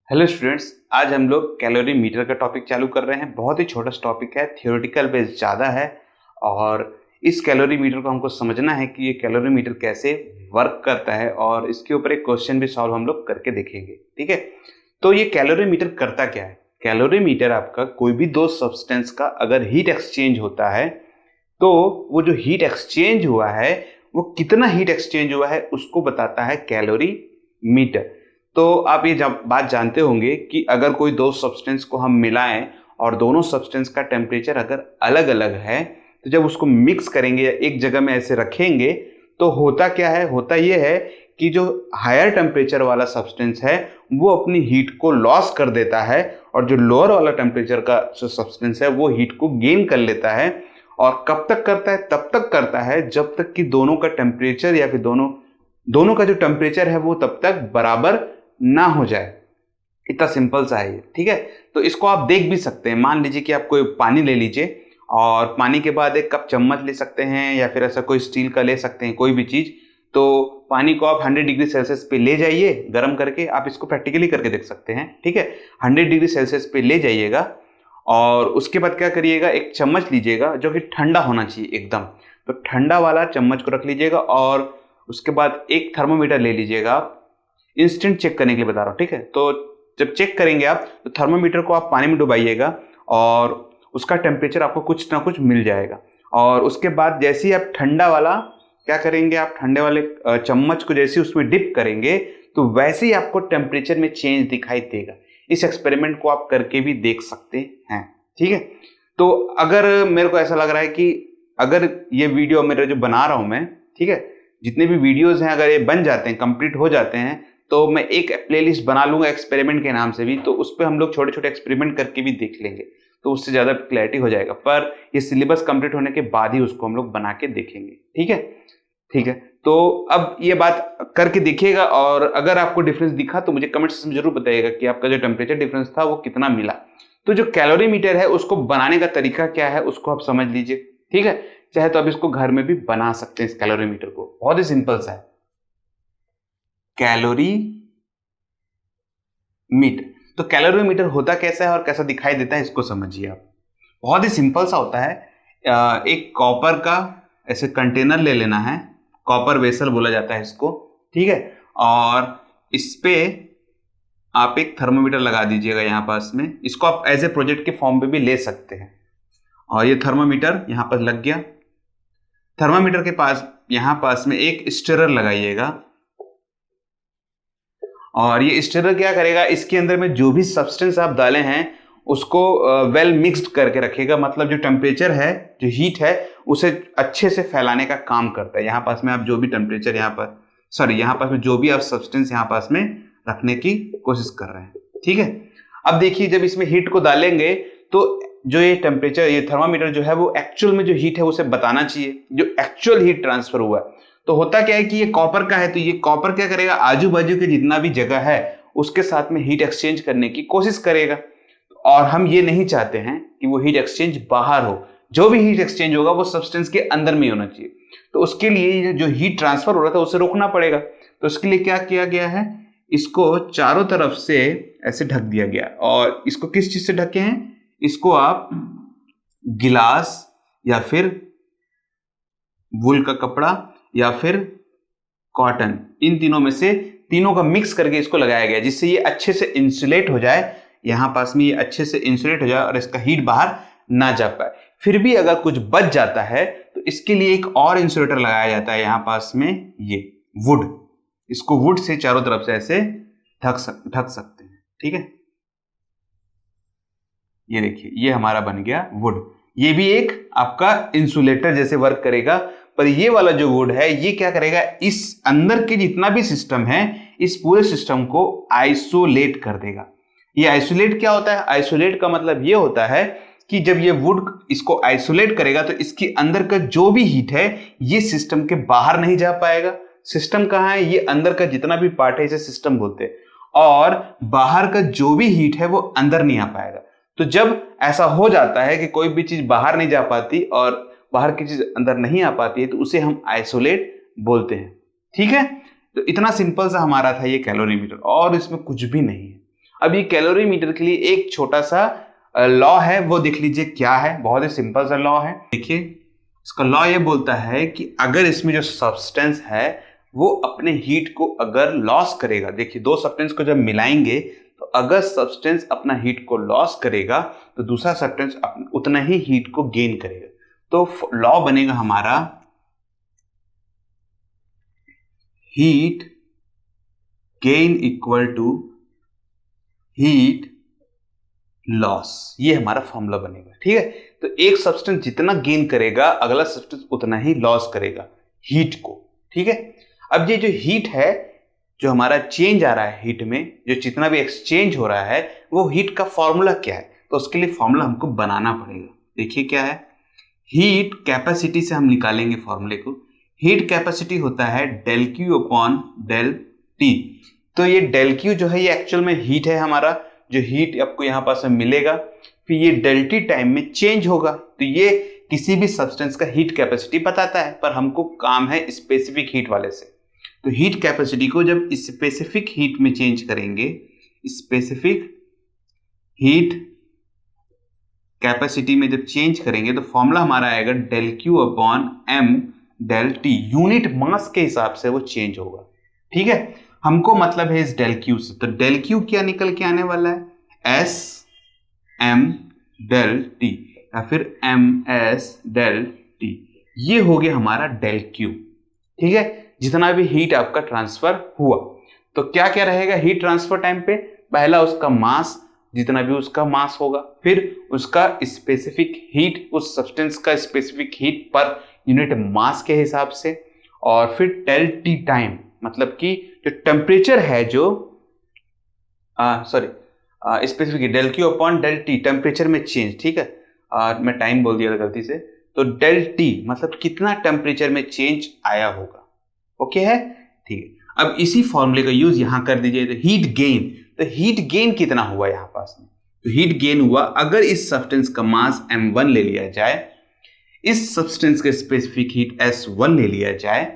Hello students, आज हम लोग कैलोरी मीटर का टॉपिक चालू कर रहे हैं। बहुत ही छोटा टॉपिक है, थियोरेटिकल बेस ज़्यादा है और इस कैलोरी मीटर को हमको समझना है कि ये कैलोरी मीटर कैसे वर्क करता है और इसके ऊपर एक क्वेश्चन भी सॉल्व हम लोग करके देखेंगे। ठीक है, तो ये कैलोरी मीटर करता क्या है? कैलोरी मीटर आपका कोई भी दो सब्सटेंस का अगर हीट एक्सचेंज होता है तो वो जो हीट एक्सचेंज हुआ है वो कितना हीट एक्सचेंज हुआ है उसको बताता है कैलोरी मीटर। तो आप ये बात जानते होंगे कि अगर कोई दो सब्सटेंस को हम मिलाएं और दोनों सब्सटेंस का टेम्परेचर अगर अलग अलग है तो जब उसको मिक्स करेंगे या एक जगह में ऐसे रखेंगे तो होता क्या है? होता ये है कि जो हायर टेम्परेचर वाला सब्सटेंस है वो अपनी हीट को लॉस कर देता है और जो लोअर वाला टेम्परेचर का जो सब्सटेंस है वो हीट को गेन कर लेता है। और कब तक करता है? तब तक करता है जब तक कि दोनों का टेम्परेचर या फिर दोनों का जो टेम्परेचर है वो तब तक बराबर ना हो जाए। इतना सिंपल सा है ये। ठीक है, तो इसको आप देख भी सकते हैं। मान लीजिए कि आप कोई पानी ले लीजिए और पानी के बाद एक कप चम्मच ले सकते हैं या फिर ऐसा कोई स्टील का ले सकते हैं, कोई भी चीज। तो पानी को आप 100 डिग्री सेल्सियस पे ले जाइए गर्म करके। आप इसको प्रैक्टिकली करके देख सकते हैं। ठीक है, 100 डिग्री सेल्सियस पे ले जाइएगा और उसके बाद क्या करिएगा, एक चम्मच लीजिएगा जो कि ठंडा होना चाहिए एकदम। तो ठंडा वाला चम्मच को रख लीजिएगा और उसके बाद एक थर्मोमीटर ले लीजिएगा। आप इंस्टेंट चेक करने के लिए बता रहा हूँ। ठीक है, तो जब चेक करेंगे आप तो थर्मोमीटर को आप पानी में डुबाइएगा और उसका टेम्परेचर आपको कुछ ना कुछ मिल जाएगा। और उसके बाद जैसे ही आप ठंडा वाला क्या करेंगे, आप ठंडे वाले चम्मच को जैसे उसमें डिप करेंगे तो वैसे ही आपको टेम्परेचर में चेंज दिखाई देगा। इस एक्सपेरिमेंट को आप करके भी देख सकते हैं। ठीक है, तो अगर मेरे को ऐसा लग रहा है कि अगर ये वीडियो मेरा जो बना रहा हूं मैं, ठीक है, जितने भी वीडियोस हैं अगर ये बन जाते हैं, कंप्लीट हो जाते हैं, तो मैं एक प्लेलिस्ट बना लूंगा एक्सपेरिमेंट के नाम से भी। तो उस पर हम लोग छोटे छोटे एक्सपेरिमेंट करके भी देख लेंगे, तो उससे ज्यादा क्लैरिटी हो जाएगा। पर ये सिलेबस कंप्लीट होने के बाद ही उसको हम लोग बना के देखेंगे। ठीक है, ठीक है, तो अब ये बात करके देखिएगा और अगर आपको डिफरेंस दिखा तो मुझे कमेंट सेक्शन में जरूर बताइएगा कि आपका जो टेम्परेचर डिफरेंस था वो कितना मिला। तो जो कैलोरी मीटर है उसको बनाने का तरीका क्या है उसको आप समझ लीजिए। ठीक है, चाहे तो आप इसको घर में भी बना सकते हैं। इस कैलोरी मीटर को बहुत ही सिंपल सा है, कैलोरी मीटर। तो कैलोरी मीटर होता कैसा है और कैसा दिखाई देता है इसको समझिए आप। बहुत ही सिंपल सा होता है। एक कॉपर का ऐसे कंटेनर ले लेना है, कॉपर वेसल बोला जाता है इसको। ठीक है, और इस पे आप एक थर्मोमीटर लगा दीजिएगा यहाँ पास में। इसको आप एज ए प्रोजेक्ट के फॉर्म पे भी ले सकते हैं। और ये थर्मोमीटर यहाँ पर लग गया। थर्मोमीटर के पास यहाँ पास में एक स्टिरर लगाइएगा और ये स्टिरर क्या करेगा, इसके अंदर में जो भी सब्सटेंस आप डाले हैं उसको वेल मिक्स्ड करके रखेगा। मतलब जो टेम्परेचर है, जो हीट है, उसे अच्छे से फैलाने का काम करता है। यहाँ पास में आप जो भी टेम्परेचर यहाँ पास में जो भी आप सब्सटेंस यहाँ पास में रखने की कोशिश कर रहे हैं। ठीक है, अब देखिए जब इसमें हीट को डालेंगे तो जो ये टेम्परेचर, ये थर्मामीटर जो है वो एक्चुअल में जो हीट है उसे बताना चाहिए, जो एक्चुअल हीट ट्रांसफर हुआ है। तो होता क्या है कि ये कॉपर का है तो ये कॉपर क्या करेगा, आजू बाजू के जितना भी जगह है उसके साथ में हीट एक्सचेंज करने की कोशिश करेगा। और हम ये नहीं चाहते हैं कि वो हीट एक्सचेंज बाहर हो। जो भी हीट एक्सचेंज होगा वो सब्सटेंस के अंदर में होना चाहिए। तो उसके लिए जो हीट ट्रांसफर हो रहा था उसे रोकना पड़ेगा। तो उसके लिए क्या किया गया है, इसको चारों तरफ से ऐसे ढक दिया गया। और इसको किस चीज से ढके हैं, इसको आप गिलास या फिर वूल का कपड़ा या फिर कॉटन, इन तीनों में से तीनों का मिक्स करके इसको लगाया गया, जिससे ये अच्छे से इंसुलेट हो जाए। यहां पास में ये अच्छे से इंसुलेट हो जाए और इसका हीट बाहर ना जा पाए। फिर भी अगर कुछ बच जाता है तो इसके लिए एक और इंसुलेटर लगाया जाता है यहां पास में, ये वुड। इसको वुड से चारों तरफ से ऐसे ढक सकते हैं। ठीक है, ये देखिए ये हमारा बन गया वुड। ये भी एक आपका इंसुलेटर जैसे वर्क करेगा। पर ये वाला जो वुड है ये क्या करेगा, इस अंदर के जितना भी सिस्टम है इस पूरे सिस्टम को आइसोलेट कर देगा। ये आइसोलेट क्या होता है, आइसोलेट का मतलब ये होता है कि जब ये वुड इसको आइसोलेट करेगा तो इसके अंदर का जो भी हीट है ये सिस्टम के बाहर नहीं जा पाएगा। सिस्टम कहाँ है, ये अंदर का जितना भी पार्ट है इसे सिस्टम बोलते हैं। और बाहर का जो भी हीट है वो अंदर नहीं आ पाएगा। तो जब ऐसा हो जाता है कि कोई भी चीज बाहर नहीं जा पाती और बाहर की चीज अंदर नहीं आ पाती है तो उसे हम आइसोलेट बोलते हैं। ठीक है, तो इतना सिंपल सा हमारा था ये कैलोरीमीटर और इसमें कुछ भी नहीं है। अब ये कैलोरीमीटर के लिए एक छोटा सा लॉ है, वो देख लीजिए क्या है। बहुत ही सिंपल सा लॉ है। देखिए इसका लॉ ये बोलता है कि अगर इसमें जो सब्सटेंस है वो अपने हीट को अगर लॉस करेगा, देखिए दो सब्सटेंस को जब मिलाएंगे तो अगर सब्सटेंस अपना हीट को लॉस करेगा तो दूसरा सब्सटेंस उतना ही हीट को गेन करेगा। तो लॉ बनेगा हमारा heat gain equal to heat loss, ये हमारा फॉर्मूला बनेगा। ठीक है, तो एक सब्सटेंस जितना गेन करेगा अगला सब्सटेंस उतना ही लॉस करेगा हीट को। ठीक है, अब ये जो हीट है, जो हमारा चेंज आ रहा है हीट में, जो जितना भी एक्सचेंज हो रहा है वो हीट का फॉर्मूला क्या है, तो उसके लिए फॉर्मूला हमको बनाना पड़ेगा। देखिए क्या है, हीट कैपेसिटी से हम निकालेंगे फॉर्मूले को। हीट कैपेसिटी होता है del Q upon del T. तो ये डेल क्यू जो है ये एक्चुअल में हीट है हमारा, जो हीट आपको यहाँ पास में मिलेगा, फिर ये डेल टी टाइम में चेंज होगा। तो ये किसी भी सब्सटेंस का हीट कैपेसिटी बताता है, पर हमको काम है स्पेसिफिक हीट वाले से। तो हीट कैपेसिटी को जब स्पेसिफिक हीट में चेंज करेंगे, स्पेसिफिक हीट कैपेसिटी में जब चेंज करेंगे तो फॉर्मूला हमारा आएगा del Q upon M del T. Unit mass के हिसाब से वो चेंज होगा। ठीक है, हमको मतलब है इस डेल क्यू से, तो डेल क्यू क्या निकल के आने वाला है, एस एम डेल टी या फिर एम एस डेल टी। ये हो गया हमारा डेल क्यू। ठीक है, जितना भी हीट आपका ट्रांसफर हुआ, तो क्या क्या रहेगा हीट ट्रांसफर टाइम पे, पहला उसका मास, जितना भी उसका मास होगा, फिर उसका स्पेसिफिक हीट, उस सब्सटेंस का specific heat per unit mass के हिसाब से, और फिर डेल टी टाइम, मतलब कि जो टेम्परेचर है, जो specific del Q upon del T temperature में चेंज। ठीक है, मैं टाइम बोल दिया था गलती से, तो डेल टी मतलब कितना टेम्परेचर में चेंज आया होगा। ओके है, ठीक है। अब इसी फॉर्मूले का यूज यहां कर दीजिए, तो हीट गेन, तो हीट गेन कितना हुआ यहां पास में, तो हीट गेन हुआ अगर इस सब्सटेंस का मास m1 ले लिया जाए, इस सब्सटेंस का स्पेसिफिक हीट s1 ले लिया जाए,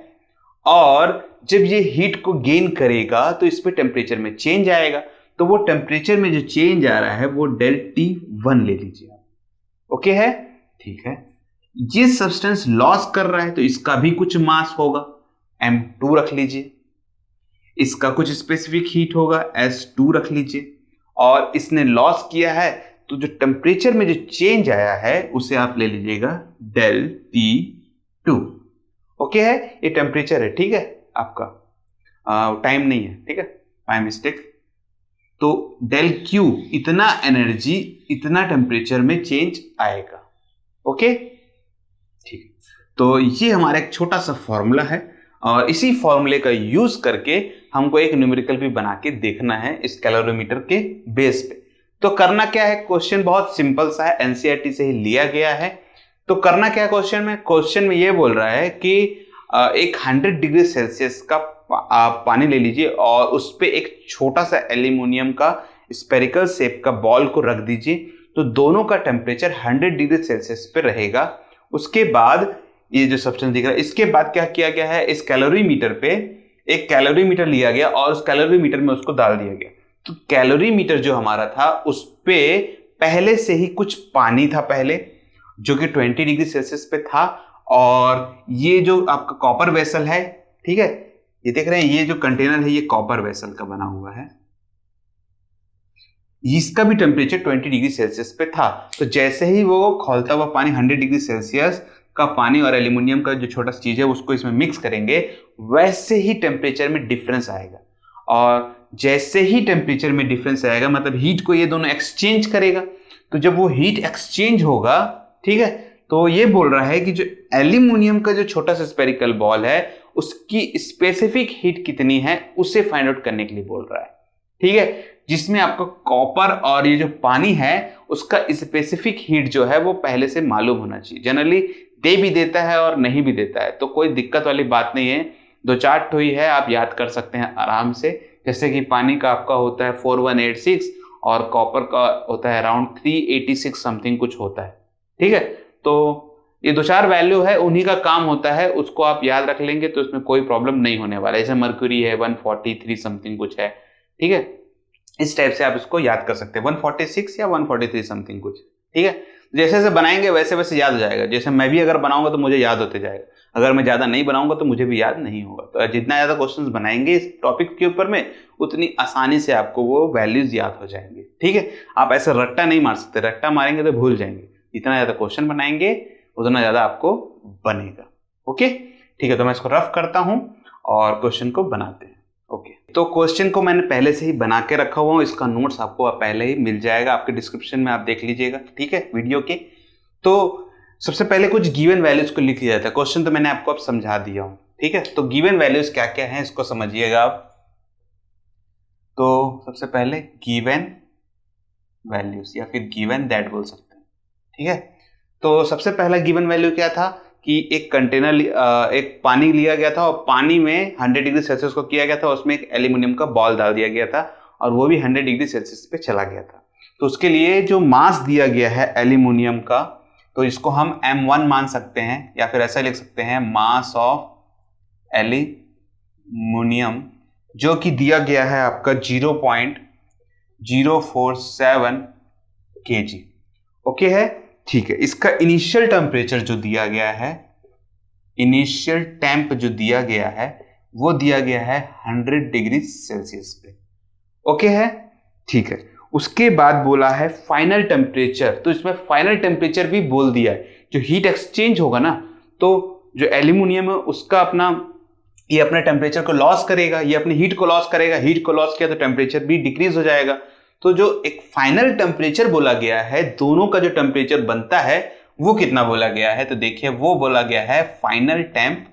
और जब ये हीट को गेन करेगा तो इस पे टेम्परेचर में चेंज आएगा, तो वो टेम्परेचर में जो चेंज आ रहा है वो डेल T1 ले लीजिए। ओके है, ठीक है। जिस सब्सटेंस लॉस कर रहा है तो इसका भी कुछ मास होगा, m2 रख लीजिए, इसका कुछ स्पेसिफिक हीट होगा, s2 रख लीजिए, और इसने लॉस किया है तो जो टेम्परेचर में जो चेंज आया है उसे आप ले लीजिएगा डेल T2। ओके है, ये टेम्परेचर है। ठीक है, आपका टाइम नहीं है। ठीक है, माय मिस्टेक। तो डेल Q इतना एनर्जी इतना टेम्परेचर में चेंज आएगा। ओके, ठीक। तो ये हमारा एक छोटा सा फॉर्मूला है, और इसी फॉर्मूले का यूज करके हमको एक न्यूमेरिकल भी बना के देखना है इस कैलोरीमीटर के बेस पे। तो करना क्या है, क्वेश्चन बहुत सिंपल सा है, एनसीईआरटी से ही लिया गया है। तो करना क्या है क्वेश्चन में ये बोल रहा है कि एक 100 डिग्री सेल्सियस का पानी ले लीजिए और उस पे एक छोटा सा एल्यूमिनियम का स्पेरिकल शेप का बॉल को रख दीजिए, तो दोनों का टेम्परेचर 100 डिग्री सेल्सियस पे रहेगा। उसके बाद ये जो सब्सटेंस दिख रहा है, इसके बाद क्या किया गया है, इस कैलोरीमीटर पे एक कैलोरीमीटर लिया गया और उस कैलोरीमीटर में उसको डाल दिया गया। तो कैलोरीमीटर जो हमारा था उस पे पहले से ही कुछ पानी था पहले, जो कि 20 डिग्री सेल्सियस पे था, और ये जो आपका कॉपर वेसल है, ठीक है, ये देख रहे हैं, ये जो कंटेनर है ये कॉपर वेसल का बना हुआ है, इसका भी टेम्परेचर 20 डिग्री सेल्सियस पे था। तो जैसे ही वो खौलता हुआ पानी 100 डिग्री सेल्सियस का पानी और एल्यूमिनियम का जो छोटा सा चीज है उसको इसमें मिक्स करेंगे, वैसे ही टेम्परेचर में डिफरेंस आएगा। और जैसे ही टेम्परेचर में डिफरेंस आएगा मतलब हीट को ये दोनों एक्सचेंज करेगा। तो जब वो हीट एक्सचेंज होगा, ठीक है, तो ये बोल रहा है कि जो एल्यूमिनियम का जो छोटा सा स्पेरिकल बॉल है उसकी स्पेसिफिक हीट कितनी है उसे फाइंड आउट करने के लिए बोल रहा है। ठीक है, जिसमें आपका कॉपर और ये जो पानी है उसका स्पेसिफिक हीट जो है वो पहले से मालूम होना चाहिए। जनरली दे भी देता है और नहीं भी देता है, तो कोई दिक्कत वाली बात नहीं है। 2-4 ठो ही है, आप याद कर सकते हैं आराम से। जैसे कि पानी का आपका होता है 4186 और कॉपर का होता है अराउंड 386 समथिंग कुछ होता है। ठीक है, तो ये 2-4 वैल्यू है, उन्हीं का काम होता है, उसको आप याद रख लेंगे तो इसमें कोई प्रॉब्लम नहीं होने वाला है। जैसे मर्क्यूरी है 143 समथिंग कुछ है। ठीक है, इस टाइप से आप इसको याद कर सकते हैं, 146 या 143 समथिंग कुछ, ठीक है। जैसे जैसे बनाएंगे वैसे वैसे याद हो जाएगा, जैसे मैं भी अगर बनाऊंगा तो मुझे याद होते जाएगा, अगर मैं ज्यादा नहीं बनाऊंगा तो मुझे भी याद नहीं होगा। तो जितना ज्यादा क्वेश्चंस बनाएंगे इस टॉपिक के ऊपर में, उतनी आसानी से आपको वो वैल्यूज याद हो जाएंगे, ठीक है। आप ऐसे रट्टा नहीं मार सकते, रट्टा मारेंगे तो भूल जाएंगे। जितना ज्यादा क्वेश्चन बनाएंगे उतना ज्यादा आपको बनेगा। ओके, ठीक है। तो मैं इसको रफ करता हूं और क्वेश्चन को बनाते हैं। ओके, तो क्वेश्चन को मैंने पहले से ही बना के रखा हुआ हूँ, इसका नोट्स आपको पहले ही मिल जाएगा आपके डिस्क्रिप्शन में, आप देख लीजिएगा, ठीक है, वीडियो के। तो सबसे पहले कुछ गिवन वैल्यूज को लिख लिया जाता है। क्वेश्चन तो मैंने आपको अब समझा दिया हूँ, ठीक है। तो गिवन वैल्यूज क्या क्या हैं इसको समझिएगा आप। तो सबसे पहले गिवन वैल्यूज या फिर गिवन दैट बोल सकते हैं, ठीक है। तो सबसे पहला गिवन वैल्यू क्या था कि एक कंटेनर, एक पानी लिया गया था और पानी में 100 डिग्री सेल्सियस को किया गया था, उसमें एक एल्यूमिनियम का बॉल डाल दिया गया था और वो भी 100 डिग्री सेल्सियस पे चला गया था। तो उसके लिए जो मास दिया गया है एल्यूमिनियम का, तो इसको हम m1 मान सकते हैं या फिर ऐसा लिख सकते हैं मास ऑफ एल्यूमिनियम, जो कि दिया गया है आपका 0.047 kg। ओके है, ठीक है। इसका इनिशियल टेम्परेचर जो दिया गया है, इनिशियल टेम्प जो दिया गया है वो दिया गया है 100 डिग्री सेल्सियस पे। ओके है, ठीक है। उसके बाद बोला है फाइनल टेम्परेचर, तो इसमें फाइनल टेम्परेचर भी बोल दिया है। जो हीट एक्सचेंज होगा ना, तो जो एल्यूमिनियम है उसका अपना, ये अपने टेम्परेचर को लॉस करेगा, ये अपनी हीट को लॉस करेगा, हीट को लॉस किया तो टेम्परेचर भी डिक्रीज हो जाएगा। तो जो एक फाइनल टेम्परेचर बोला गया है, दोनों का जो टेम्परेचर बनता है वो कितना बोला गया है, तो देखिए वो बोला गया है फाइनल टेम्प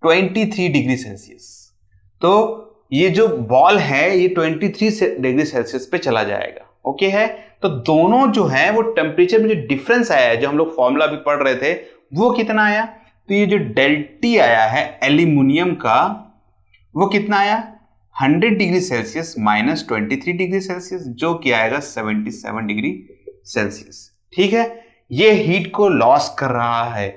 23 डिग्री सेल्सियस। तो ये जो बॉल है ये 23 डिग्री सेल्सियस पे चला जाएगा। ओके है, तो दोनों जो है वो टेम्परेचर में जो डिफरेंस आया है, जो हम लोग फॉर्मूला भी पढ़ रहे थे, वो कितना आया, तो ये जो डेल्टी आया है एल्यूमिनियम का, वो कितना आया 100 degree Celsius minus 23 degree Celsius, जो कि आएगा 77 डिग्री सेल्सियस, ठीक है। ये हीट को लॉस कर रहा है,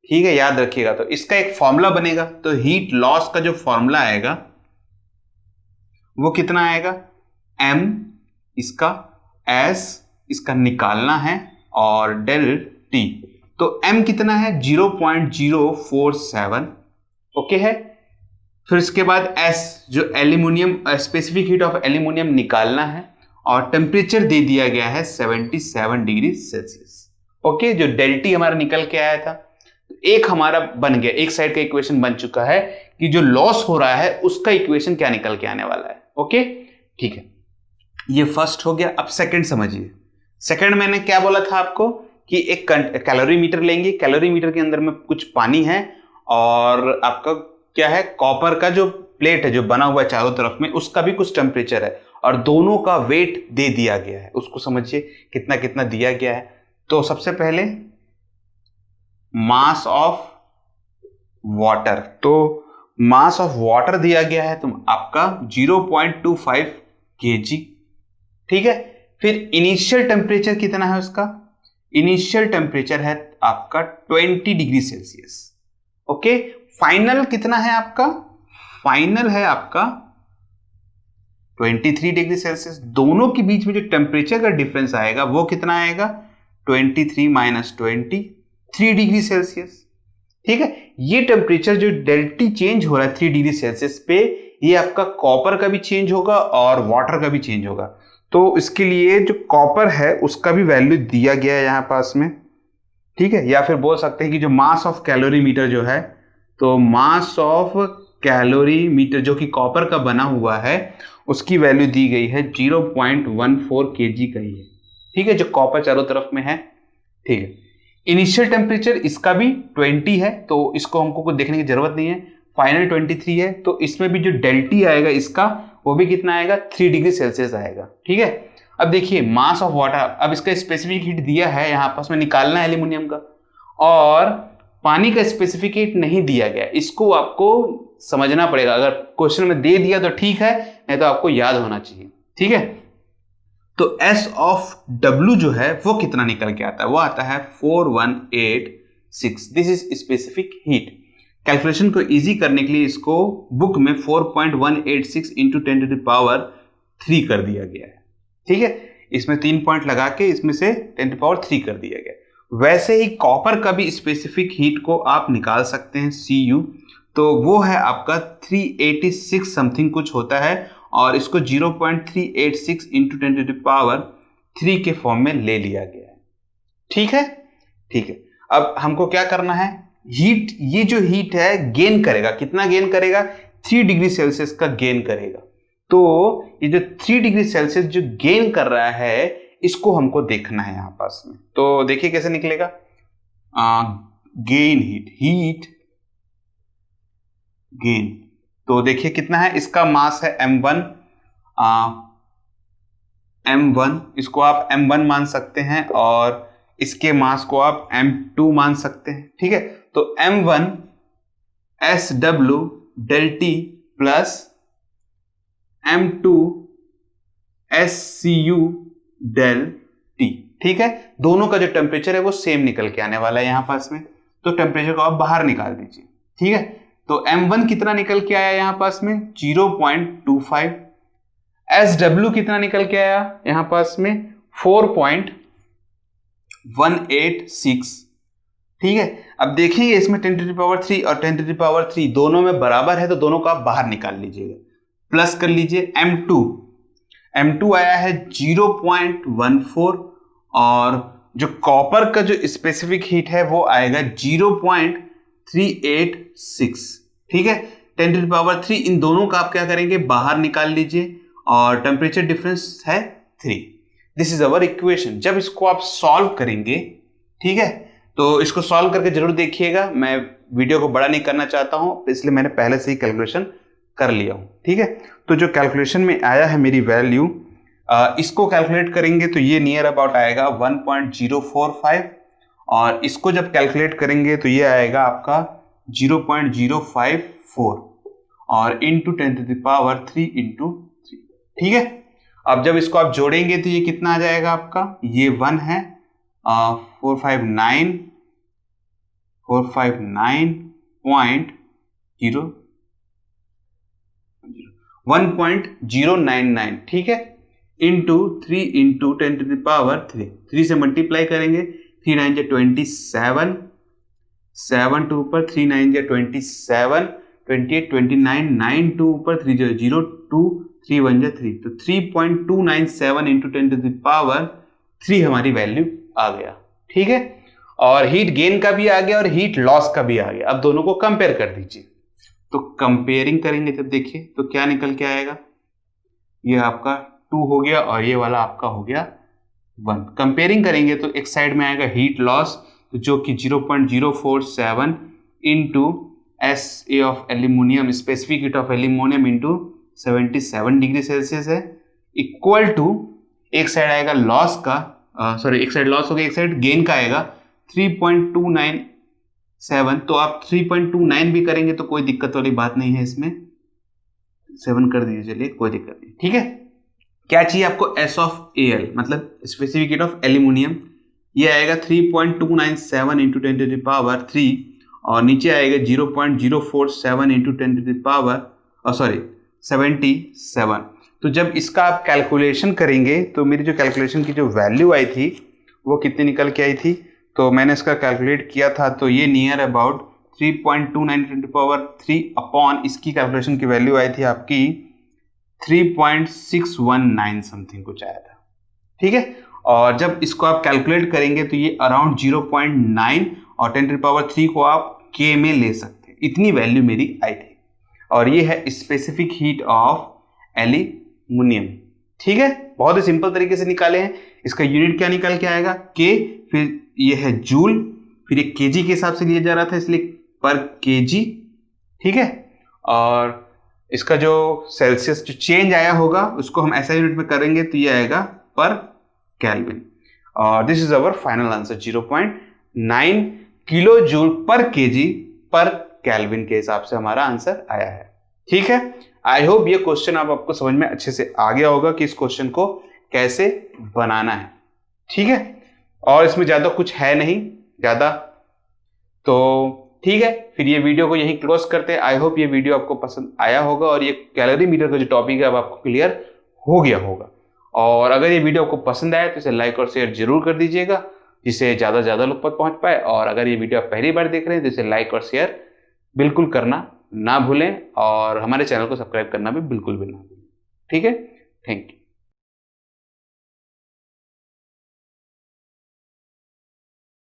ठीक है, याद रखिएगा। तो इसका एक फॉर्मूला बनेगा, तो हीट लॉस का जो फॉर्मूला आएगा वो कितना आएगा, m इसका, s इसका निकालना है और डेल t, तो m कितना है 0.047। ओके है, फिर इसके बाद s जो aluminium, specific heat of aluminium निकालना है और टेम्परेचर दे दिया गया है 77 डिग्री सेल्सियस। ओके, जो डेल टी हमारा निकल के आया था, एक हमारा बन गया, एक साइड का इक्वेशन बन चुका है कि जो लॉस हो रहा है उसका इक्वेशन क्या निकल के आने वाला है। ओके, ठीक है, ये फर्स्ट हो गया। अब सेकंड समझिए। सेकंड मैंने क्या बोला था आपको कि एक कैलोरीमीटर लेंगे, कैलोरीमीटर के अंदर में कुछ पानी है और आपका क्या है, कॉपर का जो प्लेट है जो बना हुआ है चारों तरफ में, उसका भी कुछ टेम्परेचर है और दोनों का वेट दे दिया गया है। उसको समझिए कितना कितना दिया गया है। तो सबसे पहले मास ऑफ वाटर, तो मास ऑफ वाटर दिया गया है तो आपका 0.25 kg, ठीक है। फिर इनिशियल टेम्परेचर कितना है उसका, इनिशियल टेम्परेचर है आपका 20 डिग्री सेल्सियस। ओके, फाइनल कितना है आपका, फाइनल है आपका 23 डिग्री सेल्सियस। दोनों के बीच में जो टेम्परेचर का डिफरेंस आएगा वो कितना आएगा, 23 माइनस 23 डिग्री सेल्सियस, ठीक है। ये टेम्परेचर जो डेल्टी चेंज हो रहा है 3 डिग्री सेल्सियस पे, ये आपका कॉपर का भी चेंज होगा और वाटर का भी चेंज होगा। तो इसके लिए जो कॉपर है उसका भी वैल्यू दिया गया है यहां पास में, ठीक है। या फिर बोल सकते हैं कि जो मास ऑफ कैलोरीमीटर जो है, तो मास ऑफ कैलोरीमीटर जो कि कॉपर का बना हुआ है उसकी वैल्यू दी गई है 0.14 kg का ही है, ठीक है, जो कॉपर चारों तरफ में है, ठीक है। इनिशियल टेम्परेचर इसका भी 20 है, तो इसको हमको कुछ देखने की जरूरत नहीं है। फाइनल 23 है, तो इसमें भी जो डेल्टी आएगा इसका, वो भी कितना आएगा, 3 डिग्री सेल्सियस आएगा, ठीक है। अब देखिए मास ऑफ वाटर, अब इसका स्पेसिफिक हीट दिया है यहाँ पास में, निकालना है एल्यूमिनियम का, और पानी का स्पेसिफिक हीट नहीं दिया गया, इसको आपको समझना पड़ेगा। अगर क्वेश्चन में दे दिया तो ठीक है, नहीं तो आपको याद होना चाहिए, ठीक है। तो S ऑफ W जो है वो कितना निकल के आता है, वो आता है 4186। This is specific heat. Calculation को इजी करने के लिए इसको बुक में 4.186 इंटू 10 टू द पावर 3 कर दिया गया है। ठीक है, इसमें 3 पॉइंट लगा के इसमें से 10³ कर दिया गया। वैसे ही कॉपर का भी स्पेसिफिक हीट को आप निकाल सकते हैं Cu, तो वो है आपका 386 समथिंग कुछ होता है, और इसको 0.386 इंटू 10³ के फॉर्म में ले लिया गया है। ठीक है, ठीक है। अब हमको क्या करना है, हीट, ये जो हीट है गेन करेगा, कितना गेन करेगा, 3 डिग्री सेल्सियस का गेन करेगा। तो ये जो 3 डिग्री सेल्सियस जो गेन कर रहा है, इसको हमको देखना है यहां पास में। तो देखिए कैसे निकलेगा, गेन हीट गेन, तो देखिए कितना है, इसका मास है m1, m1 इसको आप m1 मान सकते हैं, और इसके मास को आप m2 मान सकते हैं। ठीक है, तो m1 SW del T plus m2 SCU del T। ठीक है, दोनों का जो टेम्परेचर है वो सेम निकल के आने वाला है यहां पास में, तो टेम्परेचर को आप बाहर निकाल दीजिए। ठीक है, तो m1 कितना निकल के आया यहां पास में, 0.25, SW कितना निकल के आया यहां पास में, 4.186। ठीक है, अब देखिए इसमें 10³ और 10³ दोनों में बराबर है, तो दोनों को आप बाहर निकाल लीजिएगा, प्लस कर लीजिए। m2 आया है 0.14, और जो कॉपर का जो स्पेसिफिक हीट है वो आएगा 0.386। ठीक है, 10³ इन दोनों का आप क्या करेंगे, बाहर निकाल लीजिए, और टेम्परेचर डिफरेंस है 3। This is our equation. जब इसको आप सॉल्व करेंगे, ठीक है, तो इसको सॉल्व करके जरूर देखिएगा, मैं वीडियो को बड़ा नहीं करना चाहता हूं, इसलिए मैंने पहले से ही कैलकुलेशन कर लिया हूं। ठीक है, तो जो कैलकुलेशन में आया है मेरी वैल्यू, इसको कैलकुलेट करेंगे तो ये नियर अबाउट आएगा 1.045, और इसको जब कैलकुलेट करेंगे तो ये आएगा आपका 0.054, और इंटू 10³ इंटू 3। ठीक है, अब जब इसको आप जोड़ेंगे तो ये कितना आ जाएगा आपका, ये 1 है, 1.099। ठीक है, इंटू 3 इंटू 10³ 3 से मल्टीप्लाई करेंगे, 3 9 जा 27, 7 2 ऊपर 3 9 जा 27, 28 29, 9 2 ऊपर 3 0 2, 3 1 जा 3, तो 3.297 इंटू 10³ हमारी वैल्यू आ गया। ठीक है, और हीट गेन का भी आ गया और हीट लॉस का भी आ गया। अब दोनों को कंपेयर कर दीजिए, तो कंपेयरिंग करेंगे जब देखिए तो क्या निकल के आएगा, ये आपका 2 हो गया और ये वाला आपका हो गया 1। कंपेयरिंग करेंगे तो एक साइड में आएगा हीट लॉस, तो जो कि 0.047 into SA of aluminium, specific heat of aluminium into 77 degree Celsius है, इक्वल टू एक साइड आएगा लॉस का, एक साइड लॉस हो गया, एक साइड गेन का आएगा 3.297। तो आप 3.29 भी करेंगे तो कोई दिक्कत वाली बात नहीं है, इसमें 7 कर दीजिए, चलिए कोई दिक्कत नहीं। ठीक है, क्या चाहिए आपको, S ऑफ Al मतलब स्पेसिफिक हीट ऑफ एल्यूमिनियम, ये आएगा 3.297 इंटू 10³ और नीचे आएगा 0.047 इंटू 77। तो जब इसका आप कैलकुलेशन करेंगे तो मेरी जो कैलकुलेशन की जो वैल्यू आई थी वो कितनी निकल के आई थी, तो मैंने इसका कैलकुलेट किया था, तो ये नियर अबाउट 3.29 अपॉन इसकी कैलकुलेशन की वैल्यू आई थी आपकी 3.619 समथिंग कुछ आया था। ठीक है, और जब इसको आप कैलकुलेट करेंगे तो ये अराउंड 0.9 और 10³ को आप K में ले सकते हैं, इतनी वैल्यू मेरी आई थी। और ये है स्पेसिफिक हीट ऑफ एल्यूमिनियम। ठीक है, बहुत ही सिंपल तरीके से निकाले हैं। इसका यूनिट क्या निकल के आएगा, K, फिर ये है जूल, फिर ये kg के हिसाब से लिया जा रहा था इसलिए पर kg। ठीक है, और इसका जो सेल्सियस जो चेंज आया होगा उसको हम ऐसा यूनिट में करेंगे तो ये आएगा पर केल्विन, और this is our final answer 0.9 kilo joule पर kg पर केल्विन के हिसाब से हमारा आंसर आया है। ठीक है, आई होप ये क्वेश्चन आपको समझ में अच्छे से आ गया होगा कि इस क्वेश्चन को कैसे बनाना है। ठीक है, और इसमें ज्यादा कुछ है नहीं ज्यादा, तो ठीक है, फिर ये वीडियो को यहीं क्लोज करते हैं। आई होप ये वीडियो आपको पसंद आया होगा और ये कैलोरी मीटर का जो टॉपिक है अब आपको क्लियर हो गया होगा। और अगर ये वीडियो आपको पसंद आया तो इसे लाइक और शेयर जरूर कर दीजिएगा, जिससे ज़्यादा से ज़्यादा लोग तक पहुँच पाए। और अगर ये वीडियो आप पहली बार देख रहे हैं तो इसे लाइक और शेयर बिल्कुल करना ना भूलें, और हमारे चैनल को सब्सक्राइब करना भी बिल्कुल भी ना भूलें। ठीक है, थैंक यू।